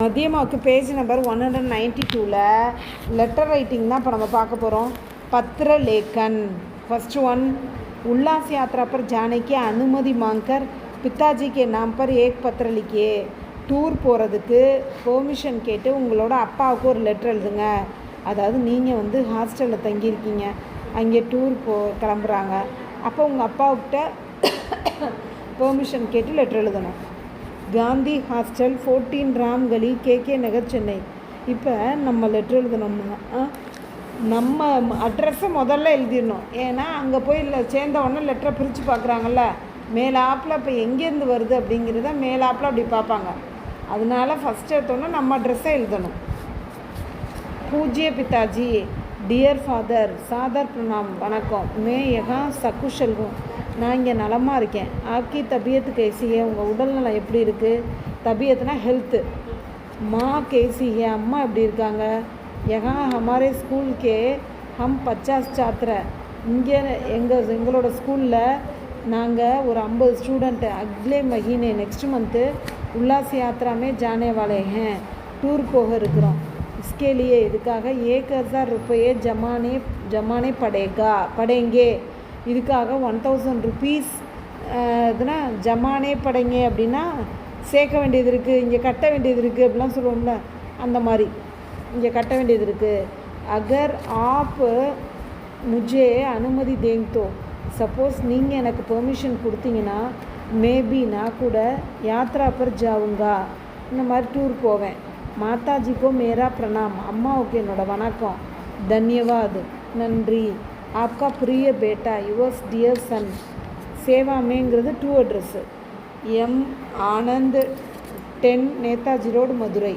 மதியமாவுக்கு page number 192ல் letter writing தான் இப்போ நம்ம பார்க்க போகிறோம். பத்திர லேखन फर्स्ट वन उल्लास यात्रा पर जाने की अनुमति मांगकर पिताजी के नाम पर एक पत्र लिखिए. டூர் போகிறதுக்கு பெர்மிஷன் கேட்டு உங்களோட அப்பாவுக்கு ஒரு லெட்டர் எழுதுங்க. அதாவது நீங்கள் ஹாஸ்டலில் தங்கியிருக்கீங்க, அங்கே டூர் கிளம்புறாங்க. அப்போ உங்கள் அப்பாவுக்கிட்ட பெர்மிஷன் கேட்டு லெட்டர் எழுதணும். காந்தி ஹாஸ்டல் 14 ராம் கலி கேகே நகர் சென்னை. இப்போ நம்ம லெட்டர் எழுதணும்னா நம்ம அட்ரஸை முதல்ல எழுதிடணும். ஏன்னா அங்கே போய் சேர்ந்த உடனே லெட்டரை பிரித்து பார்க்குறாங்கல்ல, மேலாப்பில் இப்போ எங்கேருந்து வருது அப்படிங்கிறத மேலாப்பில் அப்படி பார்ப்பாங்க. அதனால ஃபஸ்ட்டு எடுத்தோன்னா நம்ம அட்ரஸை எழுதணும். பூஜ்ய பிதாஜி, டியர் ஃபாதர், சாதர் பிரணாம், வணக்கம். மே யகா சக்குஷல் ஹூ, நான் இங்கே நலமாக இருக்கேன். ஆக்கி தபியத்து கேசியே, உங்கள் உடல்நலம் எப்படி இருக்குது? தபியத்துனா ஹெல்த்து. மா கேசியே, அம்மா எப்படி இருக்காங்க? யகா ஹமாரே ஸ்கூல் கே ஹம் 50 சாத்திர, இங்கே எங்களோட ஸ்கூலில் நாங்கள் ஒரு 50 ஸ்டூடெண்ட்டு அக்லே மஹீனே நெக்ஸ்ட் மந்த்து உல்லாஸ் யாத்ராமே ஜானே வாலே ஹேன், டூர் போக இருக்கிறோம். इसके இதுக்காக 1000 रुपये ஜமானே படேங்கே, இதுக்காக 1000 ருபீஸ் இதுனா ஜமானே படைங்க அப்படின்னா சேர்க்க வேண்டியது இருக்குது, இங்கே கட்ட வேண்டியது இருக்குது அப்படிலாம் சொல்லுவோம்ல, அந்த மாதிரி இங்கே கட்ட வேண்டியது இருக்குது. அகர் ஆப் முஜே அனுமதி தேங்தோ, சப்போஸ் நீங்கள் எனக்கு பெர்மிஷன் கொடுத்தீங்கன்னா மேபி நான் கூட யாத்ரா பர் ஜாவுங்கா, இந்த மாதிரி டூர் போவேன். மாதாஜிக்கோ மேரா பிரணாம், அம்மாவுக்கு என்னோட வணக்கம். தன்யவாத், நன்றி. ஆப்கா பிரிய பேட்டா, யுவர்ஸ் டியர் சன். சேவாமேங்கிறது to address. M Anand 10 Netaji road, Madurai.